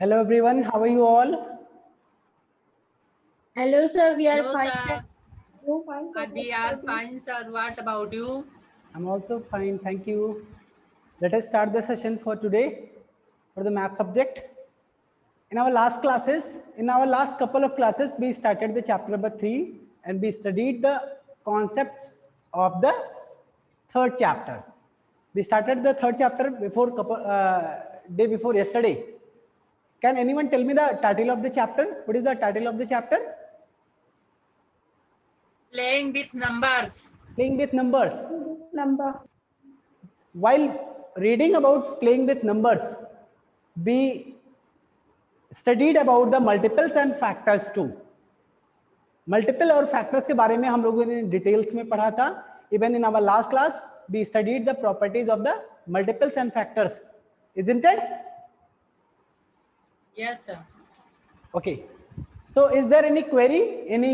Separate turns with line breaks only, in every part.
Hello everyone, how are you all?
Hello, sir. We are
Hello,
fine.
sir.
You fine, sir?
We are fine, sir. What about you?
I'm also fine, thank you. Let us start the session for today for the math subject. In our last couple of classes, we started the chapter number 3 and we studied the concepts of the third chapter. We started the third chapter day before yesterday. Can anyone tell me the title of the chapter? What is the title of the chapter?
Playing with numbers.
Playing with numbers.
Number.
While reading about playing with numbers, we studied about the multiples and factors too. Multiple और factors के बारे में हम लोगों ने details में पढ़ा था. Even in our last class we studied the properties of the multiples and factors, isn't it?
Yes, sir.
Okay. So is there any query, any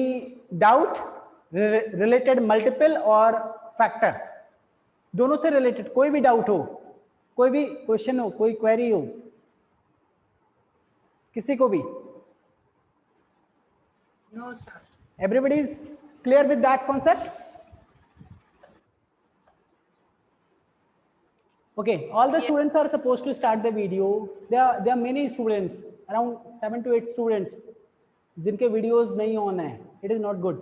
doubt related multiple और factor? दोनों से रिलेटेड कोई भी doubt हो, कोई भी question हो, कोई क्वेरी हो, किसी को भी?
No, sir.
Everybody is clear with that concept? Okay, all the students are supposed to start the video. There are many students, around 7 to 8 students, जिनके videos नहीं on है. It is not good.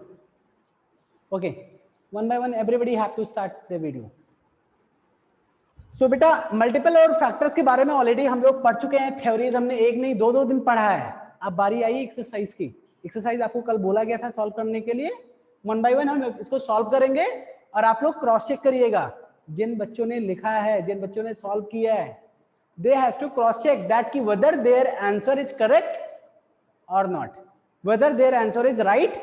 Okay, one by one everybody have to start the video. So बेटा multiple और factors के बारे में already हम लोग पढ़ चुके हैं. थ्योरीज हमने एक नहीं दो दिन पढ़ा है. अब बारी आई एक्सरसाइज की. एक्सरसाइज आपको कल बोला गया था सॉल्व करने के लिए. वन बाय वन हम इसको सॉल्व करेंगे और आप लोग क्रॉस चेक करिएगा. जिन बच्चों ने लिखा है, जिन बच्चों ने सॉल्व किया है, they has to cross check that कि whether their answer is correct और not, whether their answer is right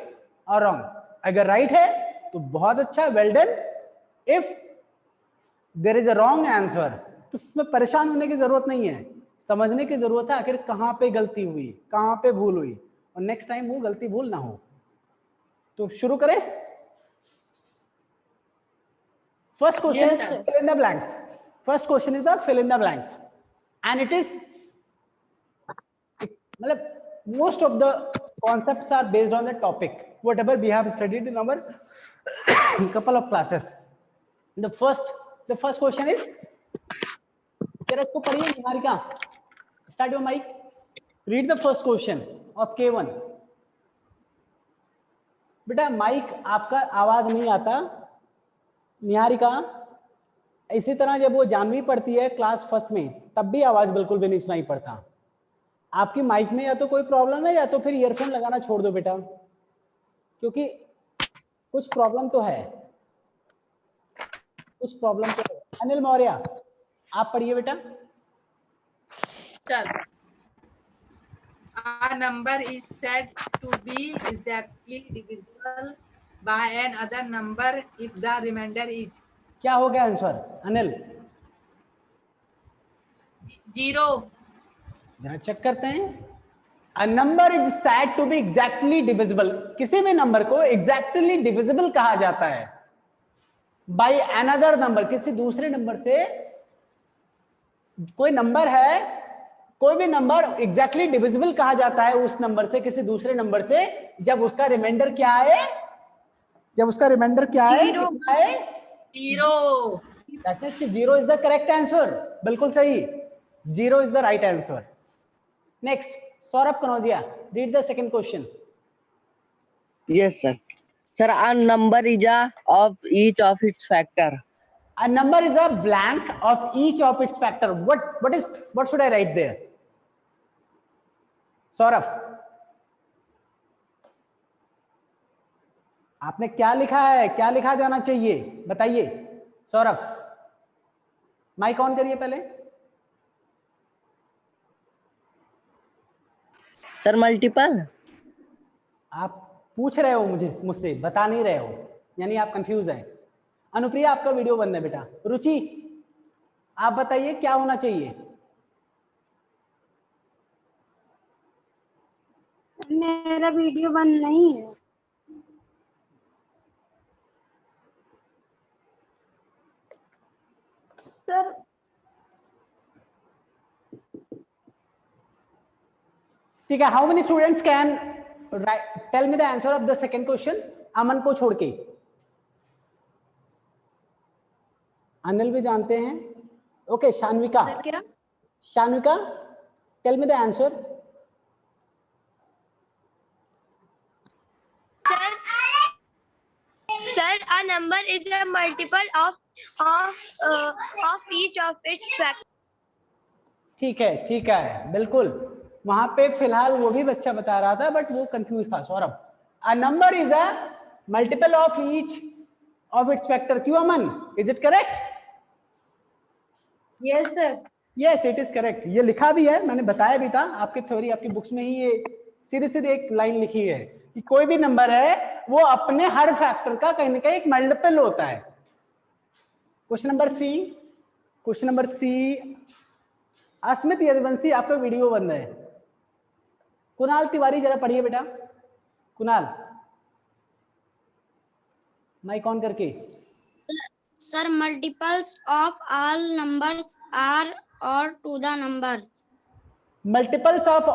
और रॉन्ग. अगर राइट है तो बहुत अच्छा, well done. If there is a wrong answer तो उसमें परेशान होने की जरूरत नहीं है. समझने की जरूरत है आखिर कहां पे गलती हुई, कहां पे भूल हुई, और नेक्स्ट टाइम वो गलती भूल ना हो. तो शुरू करें. First question is fill in the blanks. First question is the fill in the blanks and it is मतलब most of the concepts are based on the topic whatever we have studied in our couple of classes. The first question is, जरा इसको पढ़िए Niharika. Start your mic. Read the first question of K1. बेटा mic आपका आवाज नहीं आता. निहारिका इसी तरह जब वो जानवी पढ़ती है क्लास फर्स्ट में तब भी आवाज बिल्कुल भी नहीं सुनाई पड़ता. आपकी माइक में या तो कोई प्रॉब्लम है या तो फिर ईयरफोन लगाना छोड़ दो बेटा, क्योंकि कुछ प्रॉब्लम तो है, कुछ प्रॉब्लम तो है. अनिल मौर्य आप पढ़िए बेटा.
Sir, a number is said to be exactly divisible by another number if the remainder is
क्या हो गया आंसर अनिल?
0.
जरा चेक करते हैं. A number is said to be exactly divisible. किसी भी नंबर को exactly divisible कहा जाता है by another number. किसी दूसरे नंबर से कोई नंबर है, कोई भी नंबर exactly divisible कहा जाता है उस नंबर से, किसी दूसरे नंबर से, जब उसका रिमाइंडर क्या है, जब उसका रिमाइंडर क्या है,
0.
That means कि 0 is the correct answer. बिल्कुल सही, 0 is the right answer. Next, Saurabh Kanodia, read the second question.
Yes, sir. Sir, a number is a of each of its factor.
A number is a blank of each of its factor. What should I write there? Saurabh, आपने क्या लिखा है, क्या लिखा जाना चाहिए बताइए. Saurabh mic on करिए पहले.
Sir multiple.
आप पूछ रहे हो मुझसे बता नहीं रहे हो, यानी आप कंफ्यूज हैं. अनुप्रिया आपका वीडियो बंद है बेटा. रुचि आप बताइए क्या होना चाहिए.
मेरा वीडियो बंद नहीं है. सर
ठीक है, how many students can tell me the answer of the second question, Aman को छोड़ के? अनिल भी जानते हैं। ओके, शान्विका,
क्या?
Shanvika tell me the answer.
Sir, a number is a multiple of each of its factors.
ठीक है, बिल्कुल। वहां पे फिलहाल वो भी बच्चा बता रहा था, बट वो कंफ्यूज था। Saurabh, a number is a multiple of each of its factor. क्यों Aman, is it correct?
Yes sir.
Yes, it is correct. ये लिखा भी है, मैंने बताया भी था आपके थ्योरी, आपकी बुक्स में ही ये सीधे सीधे एक लाइन लिखी है कि कोई भी नंबर है वो अपने हर फैक्टर का कहीं ना कहीं एक मल्टीपल होता है। Question number C, Asmit Yaduvanshi, आपका वीडियो बंद है। कुणाल तिवारी जरा पढ़िए बेटा। कुणाल, माइक ऑन करके।
Sir, multiples of all numbers are or to the numbers.
Multiples of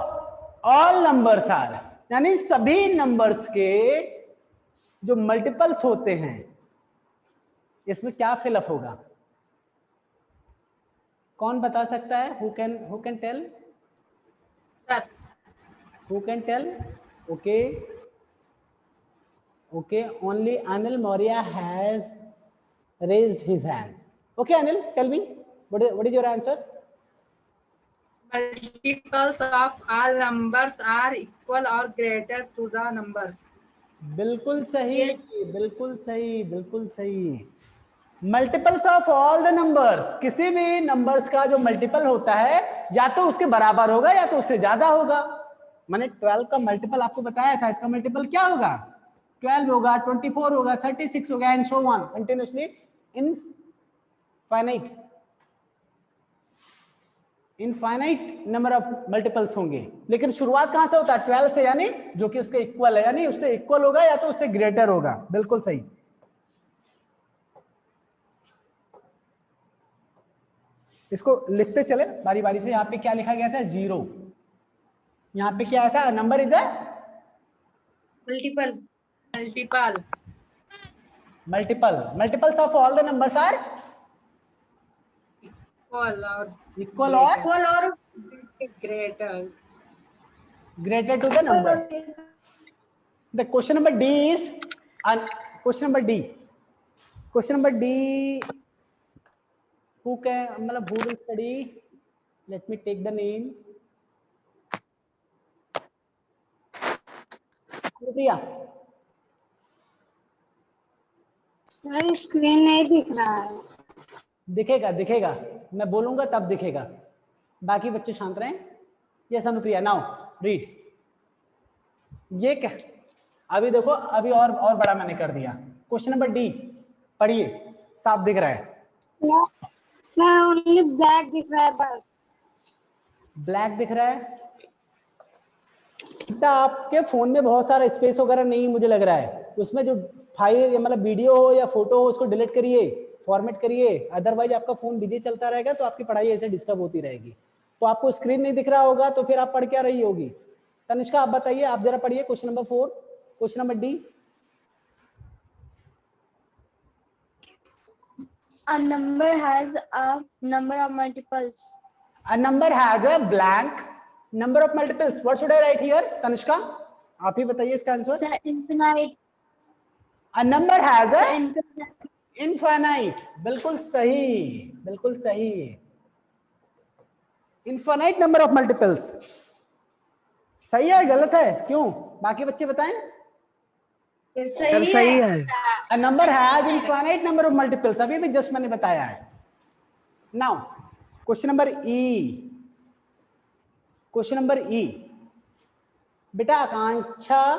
all numbers are, यानी सभी नंबर्स के जो मल्टीपल्स होते हैं, इसमें क्या फिलअप होगा? कौन बता सकता है? Who can tell?
Sir,
who can tell? Okay, only Anil Maurya has raised his hand. Okay, Anil, tell me what is your answer?
multiples of all numbers are equal or greater to the numbers.
बिल्कुल सही,
Yes.
बिल्कुल सही। Multiples of all the numbers, किसी भी numbers का जो multiple होता है या तो उसके बराबर होगा या तो उससे ज्यादा होगा। मैंने 12 का मल्टीपल आपको बताया था, इसका मल्टीपल क्या होगा? 12 होगा, 24 होगा, 36 होगा, and so on, continuously infinite number of multiples होंगे। लेकिन शुरुआत कहां से होता है? 12 से, यानी जो कि उसके इक्वल है, यानी उससे इक्वल होगा या तो उससे ग्रेटर होगा। बिल्कुल सही। इसको लिखते चले बारी बारी से। यहां पे क्या लिखा गया था? 0। यहां पे क्या था? Number is a multiples of all the numbers are
Equal
equal
or
और
greater.
greater to the number. The question number D is question number D. Who will study? Let me take the name. Priya.
Sir screen नहीं दिख रहा है।
दिखेगा, मैं बोलूंगा तब दिखेगा। बाकी बच्चे शांत रहें। Yes Anupriya, now read. ये क्या? अभी देखो, अभी और बड़ा मैंने कर दिया। क्वेश्चन नंबर डी पढ़िए, साफ दिख रहा है।
सर ओनली ब्लैक दिख रहा है बस।
ब्लैक दिख रहा है? आपके फोन में बहुत सारा स्पेस वगैरह नहीं मुझे लग रहा है। उसमें जो फाइल मतलब वीडियो हो या फोटो हो उसको डिलीट करिए, फॉर्मेट करिए, अदरवाइज आपका फोन बिजी चलता रहेगा तो आपकी पढ़ाई ऐसे डिस्टर्ब होती रहेगी। तो आपको स्क्रीन नहीं दिख रहा होगा तो फिर आप पढ़ क्या रही होगी? तनिष्का आप बताइए, आप जरा पढ़िए question number 4, question number D.
A number has a number of multiples.
A number has a blank number of multiples. What should I write here? Tanishka, आप ही बताइए इसका answer.
Sir, infinite.
A number has a
Infinite.
infinite. बिल्कुल सही। Infinite number of multiples. सही है गलत है? क्यों? बाकी बच्चे बताएं।
सही है।
A number has infinite number of multiples. अभी भी जस्ट मैंने बताया है। Now, क्वेश्चन नंबर ई। बेटा आकांक्षा,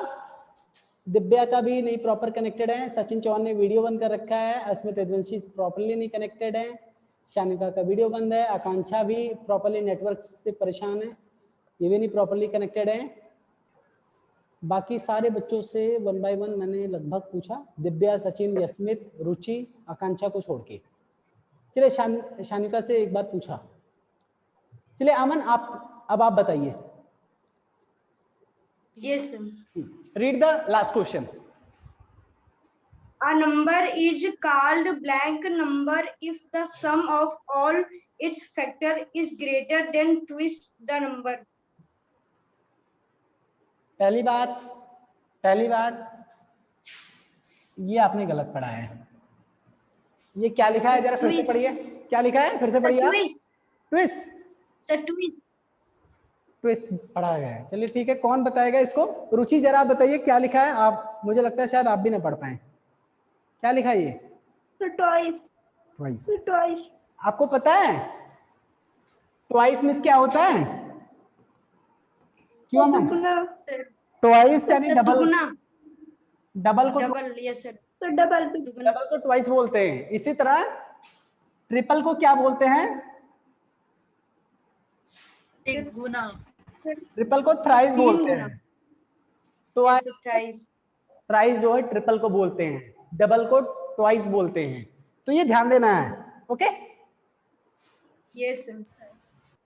दिव्या का भी नहीं प्रॉपर कनेक्टेड है। सचिन चौहान ने वीडियो बंद कर रखा है। अस्मित यदुवंशी प्रॉपरली नहीं कनेक्टेड है। शानिका का वीडियो बंद है। आकांक्षा भी प्रॉपरली नेटवर्क से परेशान है, ये भी नहीं प्रॉपरली कनेक्टेड है। बाकी सारे बच्चों से 1 by 1 मैंने लगभग पूछा, दिव्या, सचिन, यस्मित, रुचि, आकांक्षा को छोड़ के। चलिए शानिका से एक बार पूछा। चलिए अमन, अब आप बताइए।
Yes, sir.
Read the last question.
A number is called blank number if the sum of all its factor is greater than twice the number.
पहली बात ये आपने गलत पढ़ा है। ये क्या लिखा है, जरा फिर से पढ़िए। क्या लिखा है, फिर से पढ़िए आप।
Twice.
Twist,
Sir, twice.
Twist पढ़ा गया है। चलिए ठीक है, कौन बताएगा इसको? रुचि जरा आप बताइए क्या लिखा है। आप, मुझे लगता है शायद आप भी ना पढ़ पाए। क्या लिखा है ये?
Twice.
ट्वाइस।
Twice.
आपको पता है ट्वाइस मींस क्या होता है? क्यों अमन?
Sir,
ट्वाइस यानी डबल।
दुगुना.
डबल को
Double. Yes, sir. Double. Duguna.
Double को ट्वाइस बोलते हैं। इसी तरह ट्रिपल को क्या बोलते हैं?
तिगुना।
ट्रिपल को थ्राइस बोलते हैं।
Yes, sir, thrice.
थ्राइस जो है ट्रिपल को बोलते हैं, डबल को ट्वाइस बोलते हैं। तो ये ध्यान देना है। Okay,
Yes, sir.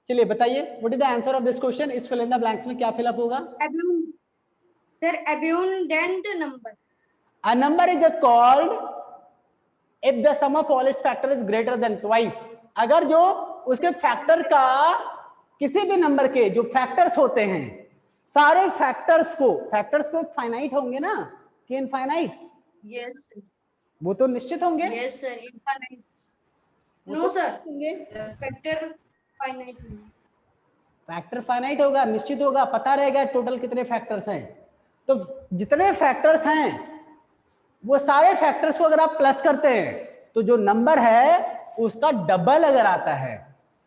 चलिए बताइए, what is the answer of this question? इस फिल इन द ब्लैंक्स में क्या फिलअप होगा?
Sir, abundant number.
A number is called if the sum of all its factor is greater than twice. अगर जो उसके factor का, किसी भी नंबर के जो फैक्टर्स होते हैं, सारे फैक्टर्स को फाइनाइट होंगे ना कि इनफाइनाइट?
Yes, sir.
वो तो निश्चित होंगे।
Yes, sir. Infinite. No, sir.
होंगे।
Factor finite.
फैक्टर फाइनाइट होगा, निश्चित होगा, पता रहेगा टोटल कितने फैक्टर्स हैं। तो जितने फैक्टर्स हैं वो सारे फैक्टर्स को अगर आप प्लस करते हैं तो जो नंबर है उसका डबल अगर आता है,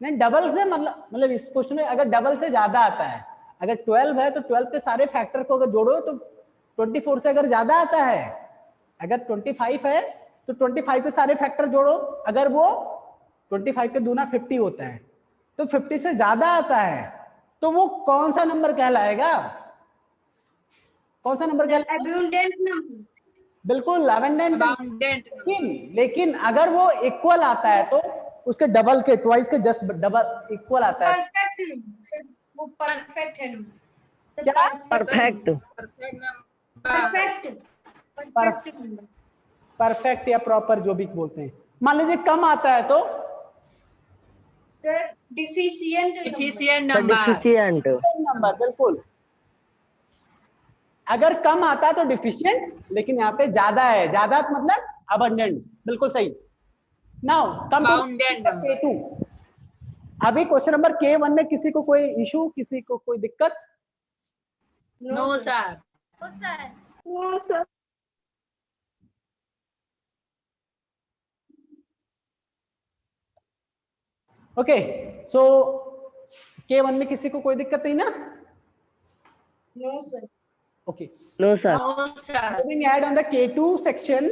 नहीं डबल से मतलब इस क्वेश्चन में अगर डबल से ज्यादा आता है, अगर 12 है तो 12 के सारे फैक्टर को अगर जोड़ो तो 24 से अगर ज्यादा आता है, अगर 25 है तो 25 के सारे फैक्टर जोड़ो, अगर वो 25 के दूना 50 होता है तो 50 से ज्यादा आता है तो वो कौन सा नंबर कहलाएगा? कौन सा नंबर कहलाएगा?
Abundant number.
बिल्कुल अबंडेंट।
Abundant.
लेकिन अगर वो इक्वल आता है तो उसके डबल के, ट्वाइस के जस्ट डबल इक्वल आता है।
Perfect number. Sir, वो perfect है number.
क्या?
Perfect.
Perfect. Perfect number.
Perfect या प्रॉपर जो भी बोलते हैं। मान लीजिए कम आता है तो
Sir, deficient number.
Efficient number.
Deficient.
Number, बिल्कुल। अगर कम आता है तो डिफिशिएंट, लेकिन यहाँ पे ज्यादा है, ज्यादा मतलब अबंडेंट, बिल्कुल सही। Now come
Bounded number.
K2। अभी क्वेश्चन नंबर K1 में किसी को कोई इशू, किसी को कोई दिक्कत?
No, sir.
No, sir.
Okay, so K1 में किसी को कोई दिक्कत नहीं ना?
No, sir.
Okay,
no sir.
No, sir.
moving ahead on the K2 section.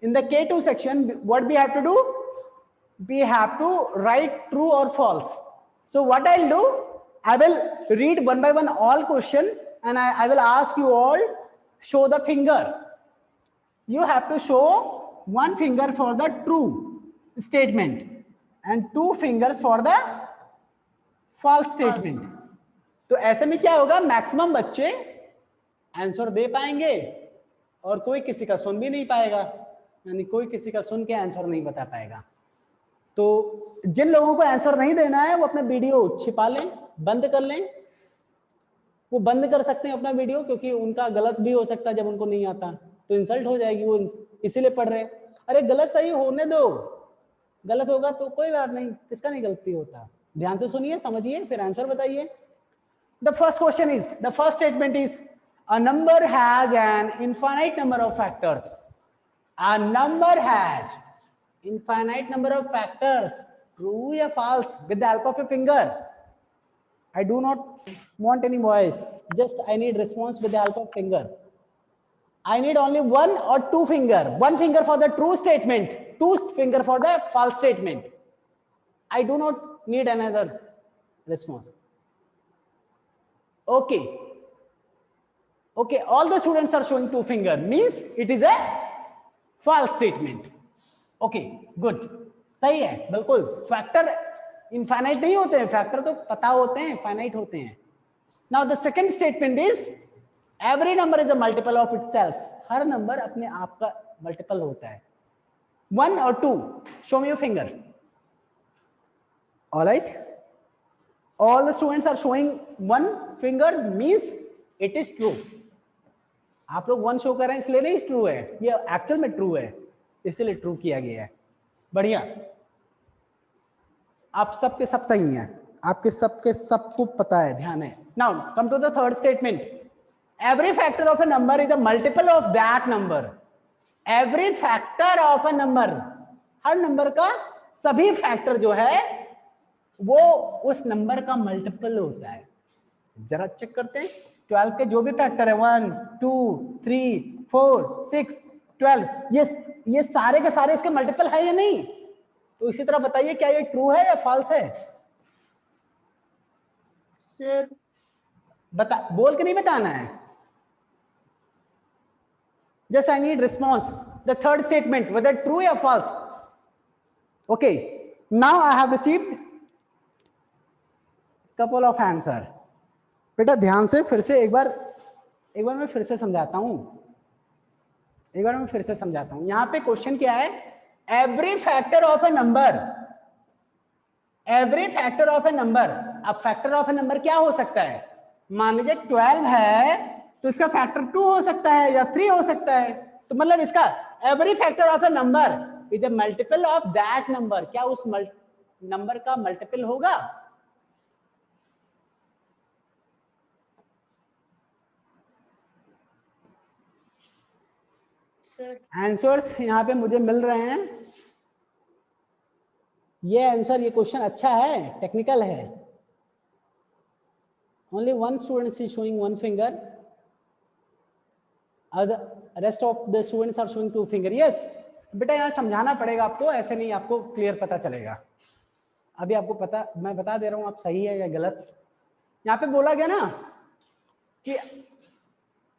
In the K2 section, what we have to do? We have to write true or false. So what I'll do, I will read one by one all question and I will ask you all, show the finger. You have to show one finger for the true statement and two fingers for the false statement. तो ऐसे में क्या होगा, maximum बच्चे answer दे पाएंगे और कोई किसी का सुन भी नहीं पाएगा, यानी कोई किसी का सुन के आंसर नहीं बता पाएगा। तो जिन लोगों को आंसर नहीं देना है वो अपना वीडियो छिपा लें, बंद कर लें। वो बंद कर सकते हैं अपना वीडियो, क्योंकि उनका गलत भी हो सकता है, जब उनको नहीं आता तो इंसल्ट हो जाएगी, वो इसीलिए पढ़ रहे हैं। अरे गलत सही होने दो, गलत होगा तो कोई बात नहीं, किसका नहीं गलती होता। ध्यान से सुनिए, समझिए, फिर आंसर बताइए। The first question is, the first statement is, a number has an infinite number of factors. A number has infinite number of factors. True or false? With the help of a finger. I do not want any voice. Just I need response with the help of finger. I need only one or two finger. One finger for the true statement, two finger for the false statement. I do not need another response. Okay. Okay, all the students are showing two finger, means it is a false statement. Okay, good. सही है, बिल्कुल। Factor infinite नहीं होते हैं, factor तो पता होते हैं, फाइनाइट होते हैं। Now the second statement is, every number is a multiple of itself, her number अपने आप का मल्टीपल होता है. 1 or 2, show me your finger. All right, all the students are showing one finger, means it is true. आप लोग 1 show कर रहे हैं इसलिए नहीं ट्रू है, ये एक्चुअल में ट्रू है, इसलिए ट्रू किया गया है. बढ़िया, आप सबके सब सही हैं, आपके सबके सबको पता है, ध्यान है. Now come to the third statement. Every factor of a number is a multiple of that number. Every factor of a number, हर नंबर का सभी फैक्टर जो है वो उस नंबर का मल्टीपल होता है. जरा चेक करते हैं. 12 के जो भी फैक्टर है 1 2 3 4 6 12, ये सारे के सारे इसके मल्टीपल है या नहीं? तो इसी तरह बताइए क्या ये ट्रू है या फॉल्स है?
सर
बता, बोल के नहीं बताना है. Just I need response. The third statement whether true या false. Okay, now I have received couple of answer. बेटा ध्यान से फिर से एक बार मैं फिर से समझाता हूं. यहां पे क्वेश्चन क्या है? Every factor of A number, every factor of A number. अब फैक्टर ऑफ ए नंबर क्या हो सकता है? मान लीजिए 12 है तो इसका फैक्टर 2 हो सकता है या 3 हो सकता है. तो मतलब इसका every factor of A number is a multiple of that number. क्या उस नंबर का मल्टीपल होगा? आंसर्स यहां पे मुझे मिल रहे हैं. ये आंसर, ये क्वेश्चन अच्छा है, टेक्निकल है. Only one student is showing one finger, other rest of the students are showing 2 finger. Yes बेटा, यहाँ समझाना पड़ेगा आपको, ऐसे नहीं आपको क्लियर पता चलेगा. अभी आपको पता, मैं बता दे रहा हूँ आप सही है या गलत. यहाँ पे बोला गया ना कि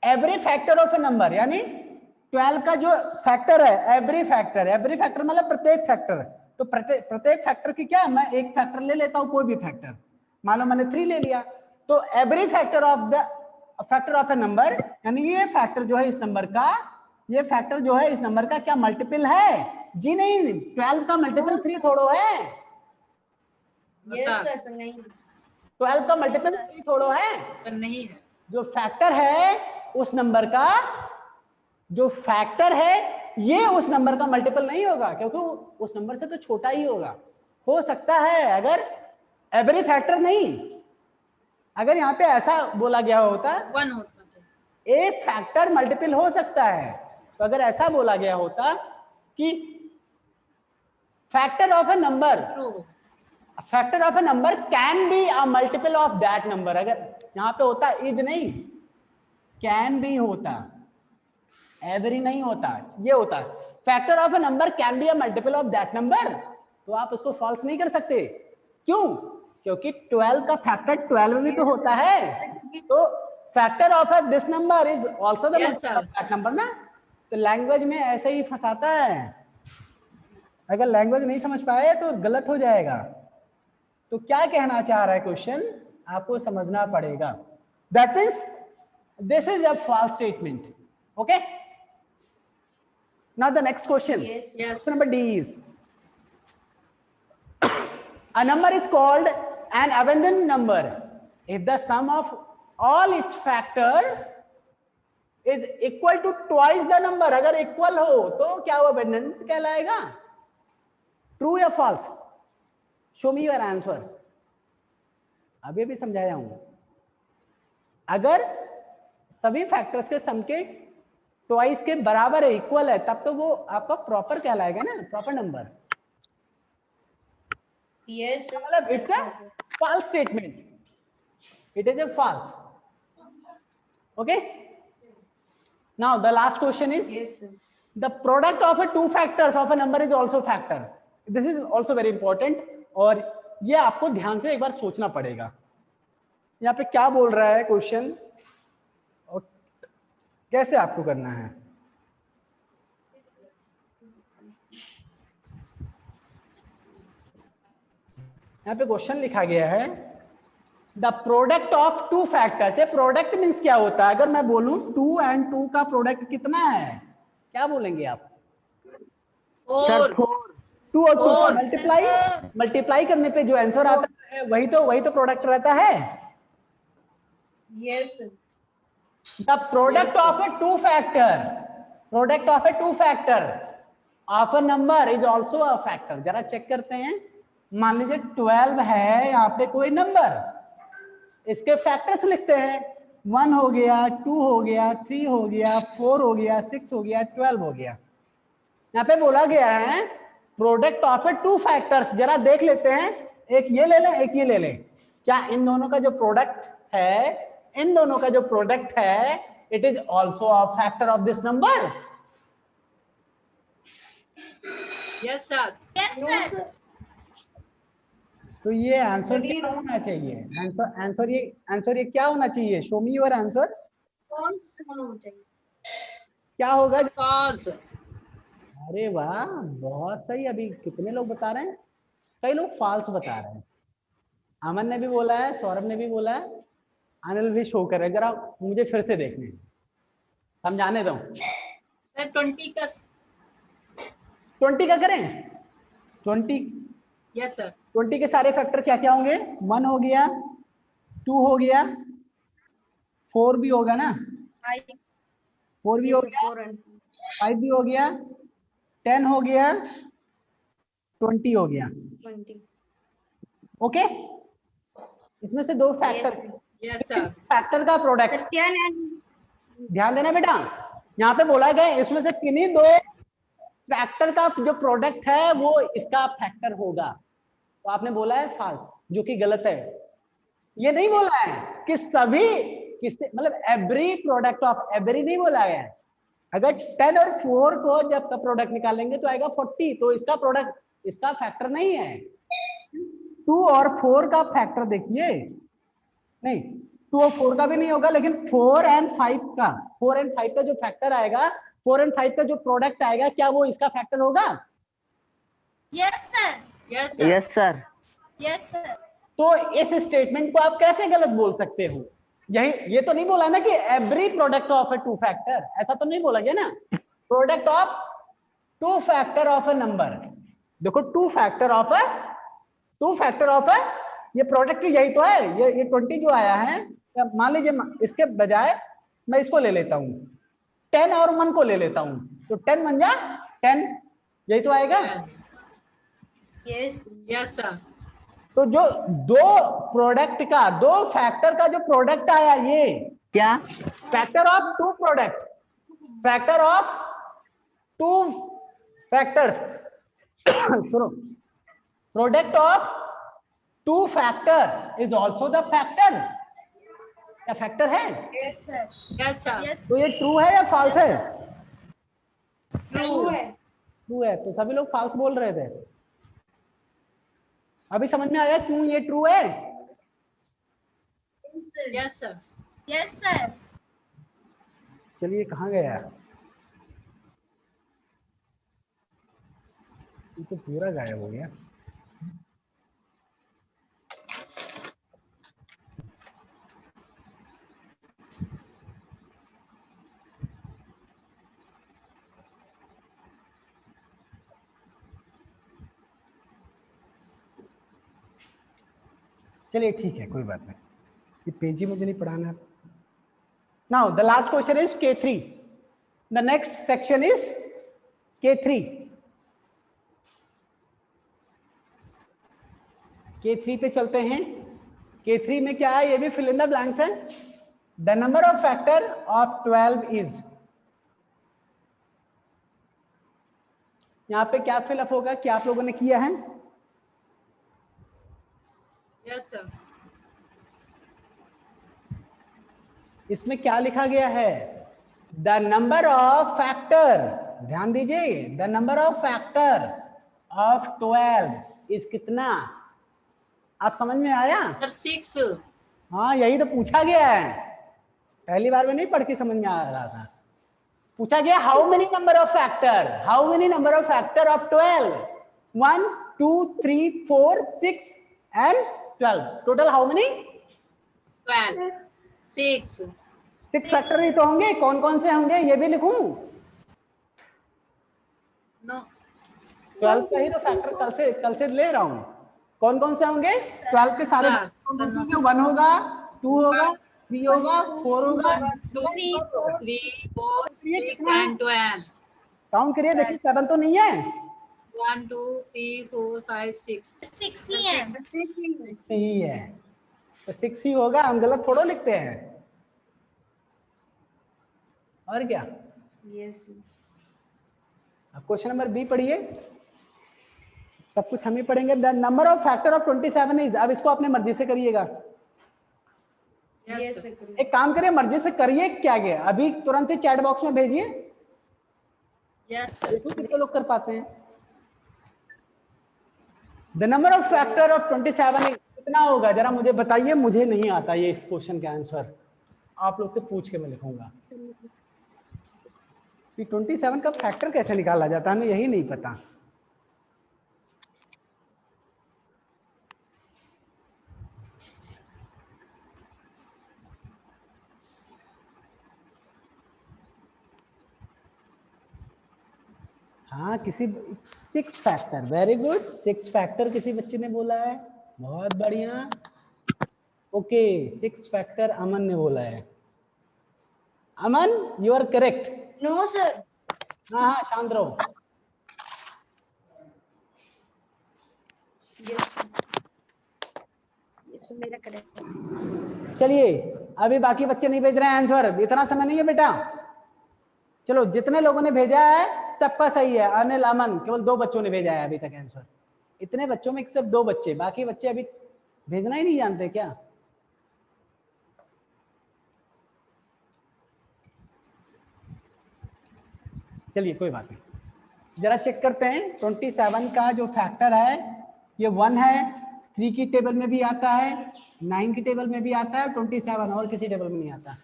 every factor of A number, यानी 12 का जो फैक्टर है, एवरी फैक्टर मतलब प्रत्येक फैक्टर. तो प्रत्येक फैक्टर की क्या, मैं एक फैक्टर ले लेता हूं, कोई भी फैक्टर. मान लो मैंने 3 ले लिया, तो every factor of A number, यानी ये फैक्टर जो है इस नंबर का, ये फैक्टर जो है इस नंबर का क्या मल्टीपल है? जी नहीं, 12 का मल्टीपल 3 थोड़ो है.
यस सर नहीं.
12 का मल्टीपल 3 थोड़ो है,
नहीं है.
जो फैक्टर है उस नंबर का, जो फैक्टर है ये उस नंबर का मल्टीपल नहीं होगा, क्योंकि उस नंबर से तो छोटा ही होगा. हो सकता है अगर एवरी फैक्टर नहीं, अगर यहाँ पे ऐसा बोला गया होता
1 होता था.
एक फैक्टर मल्टीपल हो सकता है, तो अगर ऐसा बोला गया होता कि factor of A number can be a multiple of that number, अगर यहाँ पे होता इज नहीं, कैन बी होता, एवरी नहीं होता, ये होता factor of A number can be a multiple of that number. तो आप उसको फॉल्स नहीं कर सकते. क्यों? क्योंकि 12 का फैक्टर 12 भी तो होता है. तो factor of this number is also the multiple of that number ना. तो लैंग्वेज में ऐसे ही फंसाता है. अगर लैंग्वेज नहीं समझ पाए तो गलत हो जाएगा. तो क्या कहना चाह रहा है क्वेश्चन, आपको समझना पड़ेगा. That means this is a false statement. Okay, now the next question.
Yes.
Question number D is a number is called an abundant number if the sum of all its factor is equal to twice the number. अगर equal हो तो क्या वो abundant कहलाएगा? True या false? Show me your answer. अभी भी समझाया हूं. अगर सभी फैक्टर्स के सम के ट्वाइस के बराबर है, इक्वल है, तब तो वो आपका प्रॉपर कहलाएगा ना, प्रॉपर नंबर.
यस
मतलब it's a false statement. It is a false. Okay, now the last question is
yes sir.
The product of two factors of a number is also factor. This is also very important, और ये आपको ध्यान से एक बार सोचना पड़ेगा. यहाँ पे क्या बोल रहा है क्वेश्चन और कैसे आपको करना है. यहाँ पे क्वेश्चन लिखा गया है the product of two factors. ये प्रोडक्ट मीन्स क्या होता है? अगर मैं बोलूं 2 and 2 का प्रोडक्ट कितना है, क्या बोलेंगे आप?
सर
4
4।
2 और 2 का
Four.
मल्टीप्लाई करने पे जो आंसर आता है वही तो प्रोडक्ट रहता है।
Yes, sir.
The product
Yes, sir.
Of a two factor of a number is also a factor। जरा चेक करते हैं। मान लीजिए 12 है यहाँ पे कोई नंबर, इसके फैक्टर्स लिखते हैं। 1 हो गया, 2 हो गया, 3 हो गया, 4 हो गया, 6 हो गया, 12 हो गया। यहाँ पे बोला गया है product of A two factors. जरा देख लेते हैं, एक ये ले लें, एक ये ले लें। क्या इन दोनों का जो प्रोडक्ट है, it is also a factor of this number?
Yes, sir.
No, sir.
तो ये आंसर क्या होना चाहिए? आंसर ये क्या होना चाहिए? Show me your answer.
कौन सा होना चाहिए?
क्या होगा?
False.
अरे वाह, बहुत सही। अभी कितने लोग बता रहे हैं? कई लोग फॉल्स बता रहे हैं। अमन ने भी बोला है, सौरभ ने भी बोला है, अनिल भी शो कर रहे हैं। जरा मुझे फिर से देखने, समझाने दो।
Sir, 20 का
20 का करें? 20
Yes, sir.
20 के सारे फैक्टर क्या क्या होंगे? 1 हो गया, 2 हो गया, 4 भी होगा ना? 4 भी हो गया, 5 भी हो गया, 10 हो गया, 20 हो गया।
20.
ओके, इसमें से 2 फैक्टर।
Yes, sir.
फैक्टर का प्रोडक्ट,
Sir, 10 and
ध्यान देना बेटा, यहाँ पे बोला गया इसमें से किन्हीं 2 फैक्टर का जो प्रोडक्ट है वो इसका फैक्टर होगा। तो आपने बोला है फॉल्स, जो कि गलत है। ये नहीं बोला है कि सभी किससे, मतलब एवरी प्रोडक्ट ऑफ एवरी नहीं बोला है। अगर 10 और 4 को जब का प्रोडक्ट निकालेंगे तो आएगा 40, तो इसका प्रोडक्ट, इसका फैक्टर नहीं है। 2 और 4 का फैक्टर देखिए, नहीं 2 और 4 का भी नहीं होगा, लेकिन 4 and 5 का जो फैक्टर आएगा, 4 and 5 का जो प्रोडक्ट आएगा, क्या वो इसका फैक्टर होगा?
Yes, sir.
Yes sir.
Yes, sir.
तो इस स्टेटमेंट को आप कैसे गलत बोल सकते हो? यही, ये तो नहीं बोला ना कि every product of A two factor, ऐसा तो नहीं बोला गया ना। Product of two factor of A number. देखो, टू फैक्टर ऑफ ए, ये प्रोडक्ट यही तो है। ये 20 जो आया है, मान लीजिए इसके बजाय मैं इसको ले लेता हूं, 10 और 1 को ले लेता हूं, तो 10 बन जा 10, यही तो आएगा।
yes,
Yes, sir.
तो जो 2 फैक्टर का जो प्रोडक्ट आया, ये
क्या?
फैक्टर ऑफ टू फैक्टर्स सुनो, product of 2 factor is also the factor. क्या फैक्टर है?
Yes, sir.
तो ये ट्रू है या फॉल्स है?
True.
ट्रू है। तो सभी लोग फॉल्स बोल रहे थे। अभी समझ में आया क्यों ये ट्रू है?
Yes, sir. Yes, sir.
चलिए, कहाँ गया? ये तो पूरा गायब हो गया। चलिए ठीक है, कोई बात नहीं, ये पेज ही मुझे नहीं पढ़ाना। Now the last question is K3। The next section is K3। K3 पे चलते हैं। K3 में क्या है, ये भी फिल इन द ब्लैंक्स है। The number of factor of 12 is, यहाँ पे क्या फिलअप होगा? क्या आप लोगों ने किया है?
Yes, sir.
इसमें क्या लिखा गया है? द नंबर ऑफ फैक्टर, ध्यान दीजिए, the number of factor of 12 is कितना? आप समझ में आया?
Sir, 6.
हाँ, यही तो पूछा गया है। पहली बार में नहीं पढ़ के समझ में आ रहा था। पूछा गया how many number of factor of 12? 1 2 3 4 6 and 12, total how many?
12, 6,
6 factor ही तो होंगे, कौन कौन से होंगे ये भी लिखूं?
no,
12 का ही तो फैक्टर कल से ले रहा हूँ। कौन कौन से होंगे? 12 के सारे
Sir,
कौन कौन से
sir,
होंगे? 1 होगा, 2 होगा, 3 होगा, 4 होगा।
2, 3, 4, 6 and 12.
काउंट करिए, देखिए 7 तो नहीं है।
1, 2, 3, 4, 5, 6.
6 ही है।
6 ही है, तो 6 ही होगा, हम गलत थोड़ा लिखते हैं। और क्या?
यस
अब क्वेश्चन नंबर बी पढ़िए, सब कुछ हम ही पढ़ेंगे। The number of factor of 27 is, अब इसको अपने मर्जी से करिएगा।
Yes,
yes
sir.
एक काम करिए, मर्जी से करिए, क्या गया अभी तुरंत ही चैट बॉक्स में भेजिए,
Yes, sir.
देखो कितने लोग कर पाते हैं। The number of factor of 27 is, कितना होगा जरा मुझे बताइए, मुझे नहीं आता ये इस क्वेश्चन का आंसर, आप लोग से पूछ के मैं लिखूंगा कि 27 का फैक्टर कैसे निकाला जाता है, हमें यही नहीं पता। हाँ, किसी 6 फैक्टर, वेरी गुड, 6 फैक्टर किसी बच्चे ने बोला है, बहुत बढ़िया। ओके, 6 फैक्टर अमन ने बोला है। Aman, you are correct.
No sir
हाँ हाँ, शांत रहो।
यस यस मेरा करेक्ट।
चलिए, अभी बाकी बच्चे नहीं भेज रहे हैं आंसर, इतना समय नहीं है बेटा। चलो, जितने लोगों ने भेजा है सबका सही है। अनिल, अमन, केवल 2 बच्चों ने भेजा है अभी तक आंसर। इतने बच्चों में सिर्फ 2 बच्चे, बाकी बच्चे अभी भेजना ही नहीं जानते क्या? चलिए कोई बात नहीं, जरा चेक करते हैं। 27 का जो फैक्टर है ये 1 है, 3 की टेबल में भी आता है, 9 की टेबल में भी आता है, 27 और किसी टेबल में नहीं आता।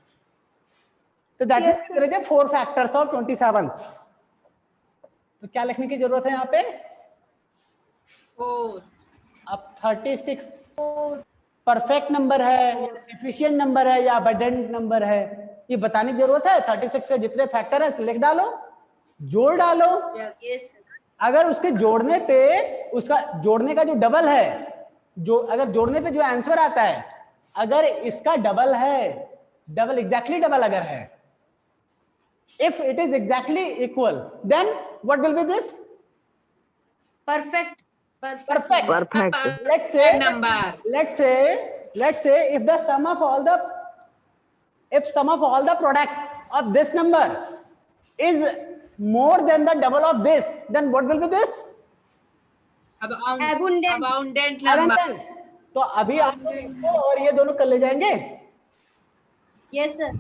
तो दैट मींस 4 फैक्टर्स ऑफ 27। तो क्या लिखने की जरूरत है यहाँ पे?
4.
अब 36 परफेक्ट नंबर है, एफिशिएंट नंबर है या अबंडेंट नंबर है, ये बताने की जरूरत है? 36 से जितने फैक्टर है लिख डालो, जोड़ डालो।
Yes.
यस
अगर उसके जोड़ने पे, उसका जोड़ने का जो डबल है, जो अगर जोड़ने पे जो आंसर आता है, अगर इसका डबल है, डबल एग्जैक्टली डबल अगर है, if it is exactly equal, then what will be this?
Perfect
Perfect.
Perfect.
Let's say,
Number.
let's say if the sum of all the product of this number is more than the double of this, then what will be this?
Abundant.
Abundant number.
Abundant. तो अभी आप लोग इसको और ये दोनों कर ले जाएंगे।
Yes sir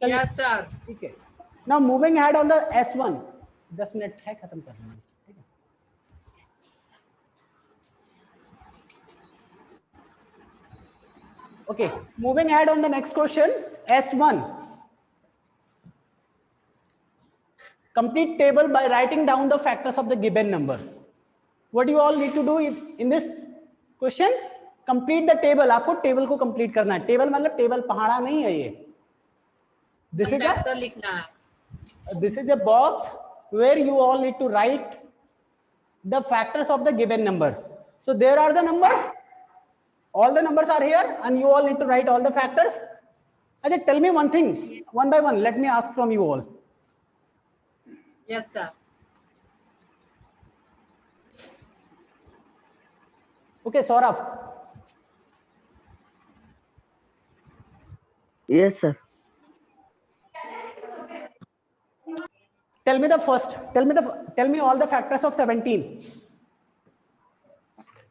Yes, sir.
ठीक है। Now moving ahead on the S1, 10 minute है, खत्म कर देंगे। ठीक है। Okay, moving ahead on the next question, S1. Complete table by writing down the factors of the given numbers. What do you all need to do in this question? Complete the table. आपको table को complete करना है। Table मतलब table पहाड़ा नहीं है ये। This is
Conductor लिखना है.
a box where you all need to write the factors of the given number. So there are the numbers. All the numbers are here and you all need to write all the factors. Ajay, tell me one thing, one by one. Let me ask from you all.
Yes, sir.
Okay, Saurabh.
Yes, sir.
Tell me the first. Tell me all the factors of 17.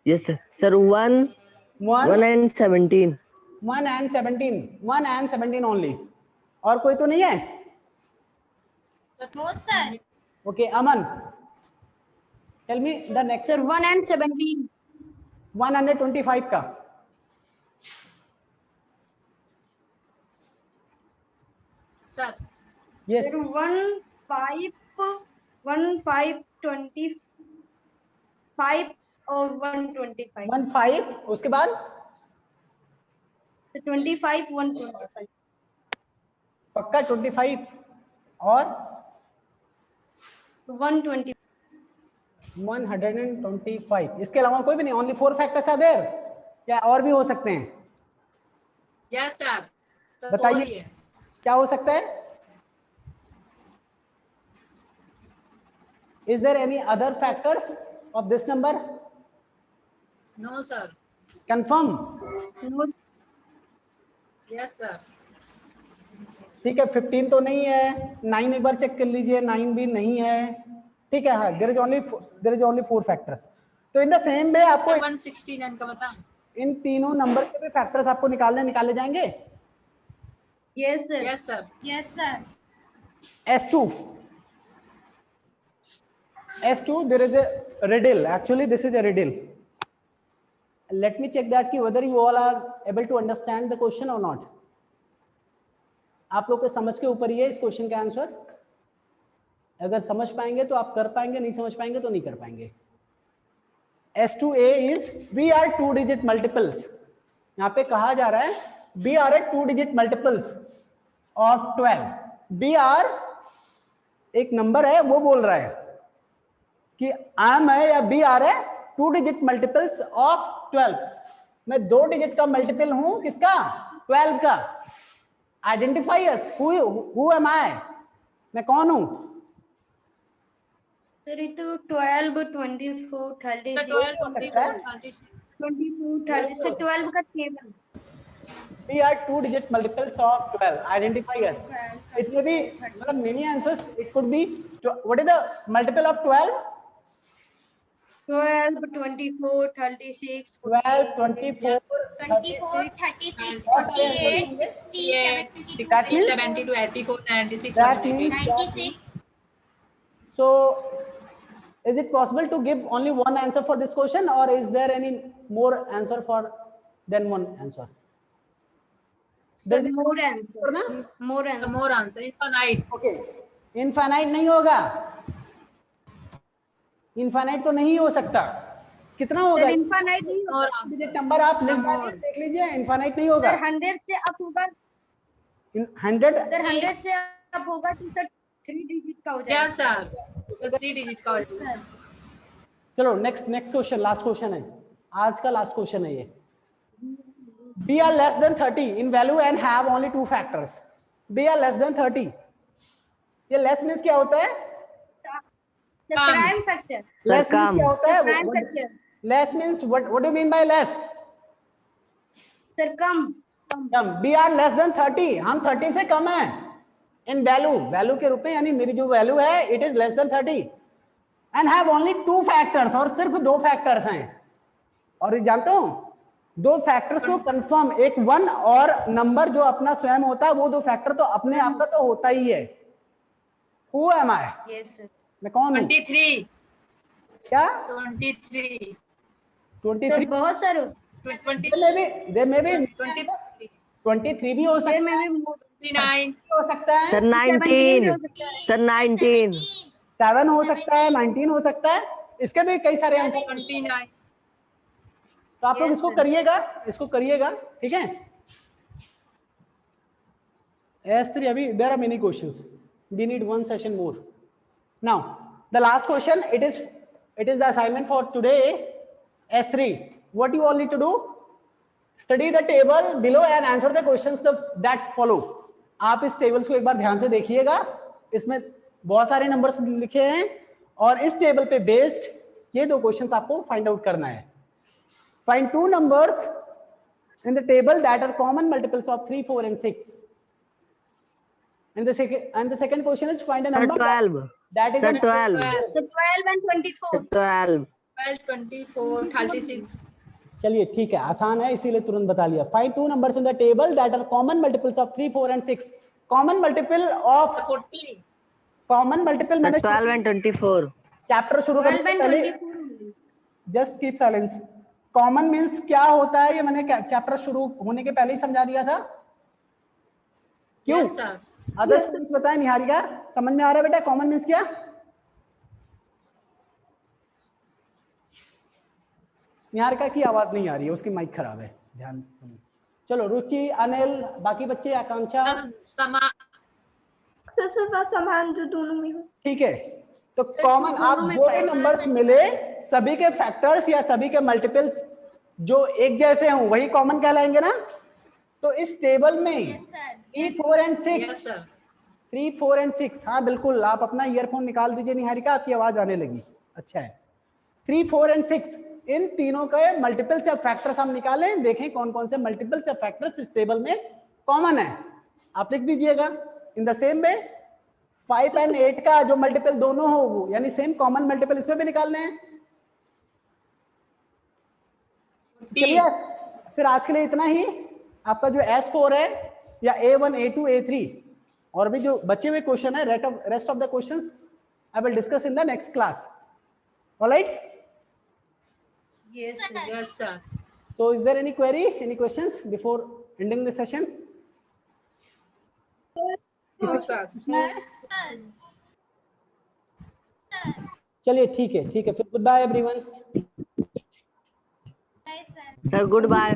Yes, sir. Sir, 1 and 17.
1 and 17. 1 and 17 only. और कोई तो नहीं है?
No, sir.
Okay, Aman. Tell me the next.
Sir 1 and 17
125 का.
Sir.
Yes.
Sir 1 5 25 और 125
1 5 उसके बाद
So 25, 125.
पक्का 25 और
120.
125। इसके अलावा कोई भी नहीं, ओनली 4 फैक्टर्स आर देयर, या और भी हो सकते हैं?
यस सर,
बताइए क्या हो सकता है? Is there any other factors of this number?
No sir.
Confirm?
No.
Yes sir.
ठीक है, 15 तो नहीं है, 9 एक बार चेक कर लीजिए, 9 भी नहीं है, ठीक है। हाँ, देयर इज ओनली 4 फैक्टर्स। तो इन द सेम वे आपको
169 का बता.
इन तीनों नंबर के भी फैक्टर्स आपको निकाले जाएंगे।
Yes, sir.
Yes sir.
Yes, sir.
S2, there is a riddle. Actually, this is a riddle. Let me check that whether you all are able to understand the question or not. आप लोग के समझ के ऊपर ही है इस question का answer. अगर समझ पाएंगे तो आप कर पाएंगे, नहीं समझ पाएंगे तो नहीं कर पाएंगे। S2A is B are 2-digit multiples. यहाँ पे कहा जा रहा है B are 2-digit multiples of 12. B are एक नंबर है, वो बोल रहा है कि आम है या बी आर है 2-digit मल्टीपल्स ऑफ 12। मैं 2 डिजिट का मल्टीपल हूं किसका? 12 का। आइडेंटिफाई अस, हु एम आई, मैं कौन हूं?
Sir, it 12, 24, 36.
12, 24, 36.
24, 36. 12 का table.
We are 2-digit multiples of 12. Identify us. It may be many answers. It could be. What is the multiple of 12?
12, 24, 36.
12, 24,
24, 36, 48, 60, 72,
That means-
72, 84, 96,
That means
96.
so. Is it possible to give only one answer for this question, or is there any more answer for than one answer?
Sir, more answer.
ना?
More
The
answer.
more answer. Infinite.
Okay. Infinite नहीं होगा, infinite तो नहीं हो सकता। कितना होगा?
Sir, infinite नहीं होगा.
More
डिजिट नंबर आप लिख डालिए, देख लीजिए, इनफाइनाइट नहीं होगा।
Sir, 100 से up होगा.
100
Sir, 100 से up होगा तो सर 3 डिजिट का हो जाएगा.
Yes sir. So 3 digit का हो जाएगा.
चलो नेक्स्ट क्वेश्चन, लास्ट क्वेश्चन है आज का, लास्ट क्वेश्चन है ये। B are less than 30 in value and have only 2 factors. B are less than 30. ये less means क्या होता है?
Sir,
Come.
prime factor.
Less means
come.
क्या होता है?
Prime factor.
Less means what do you mean by less?
Sir, come.
Come. B are less than 30, हम 30 से कम है इन वैल्यू के रूप में, यानी मेरी जो वैल्यू है it is less than 30 and have only 2 factors, और सिर्फ 2 फैक्टर्स हैं। और ये जानते हो 2 फैक्टर्स तो कंफर्म, एक 1 और नंबर जो अपना स्वयं होता है, वो 2 फैक्टर तो अपने आप का तो होता ही है। Who am I,
Yes, sir.
मैं कौन हूं?
23.
क्या?
23.
23?
Sir, बहुत सारे हो.
20.
there may be
23.
23 भी हो
Sir,
सकता
में भी more.
29.
हो सकता है,
सर
17 भी
19,
हो सकता है.
सर 19,
7 हो सकता है, 19 हो सकता है, इसके भी कई सारे अंक हैं।
29.
तो आप लोग
Yes,
इसको
sir.
करिएगा, ठीक है। S3 अभी there are many questions. We need one session more. Now the last question. It is the assignment for today. S3. What you all need to do? Study the table below and answer the questions that follow. आप इस tables को एक बार ध्यान से देखिएगा, इसमें बहुत सारे नंबर्स लिखे हैं और इस टेबल पे बेस्ड ये 2 क्वेश्चंस आपको फाइंड आउट करना है। Find 2 numbers in the table that are common multiples of 3, 4 and 6. And the second question is find a
sir
number
12,
that is
sir
a
12,
Sir, 12 and 24.
12,
12, 24, 36.
चलिए ठीक है, आसान है इसीलिए तुरंत बता लिया। Find 2 numbers in the table that are common multiples of 3, 4 and 6. Common multiple of
40.
common multiple
sir
मैंने
12 and 24,
चैप्टर शुरू करने
12
से
and
पहले
24.
Just keep silence. Common means क्या होता है ये मैंने चैप्टर शुरू होने के पहले ही समझा दिया था। क्यों?
Yes sir.
अदर स्टूडेंट्स बताएं, निहारिका समझ में आ रहा है बेटा कॉमन मींस क्या? निहारिका की आवाज नहीं आ रही है, उसकी माइक खराब है, ध्यान सुनो। चलो रुचि, अनिल, बाकी बच्चे, आकांक्षा,
सर समान जो दोनों में हो।
ठीक है। तो कॉमन आप जो भी नंबर्स मिले सभी के फैक्टर्स या सभी के मल्टीपल जो एक जैसे हों वही कॉमन कहलाएंगे ना। तो इस टेबल में 3, 4 एंड 6,
यस सर
3, 4 एंड 6, हाँ बिल्कुल, आप अपना ईयरफोन निकाल दीजिए निहारिका, आपकी आवाज आने लगी। अच्छा है, 3, 4 एंड 6 इन तीनों के मल्टीपल्स या फैक्टर्स हम निकालें, देखें कौन कौन से मल्टीपल्स या फैक्टर्स इस टेबल में कॉमन है। आप लिख दीजिएगा। In the same way 5 and 8 का जो मल्टीपल दोनों हो वो यानी सेम कॉमन मल्टीपल इसमें भी निकालने हैं। चलिए फिर आज के लिए इतना ही। आपका जो S4 है या A1, A2, A3 और भी जो बचे हुए क्वेश्चन है rest of the questions I will discuss in the next class. Alright,
Yes, sir.
Yes sir
so is there any query, any questions before ending the session?
No sir
पूछना है? चलिए ठीक है, ठीक है, फिर goodbye everyone.
Sir good bye.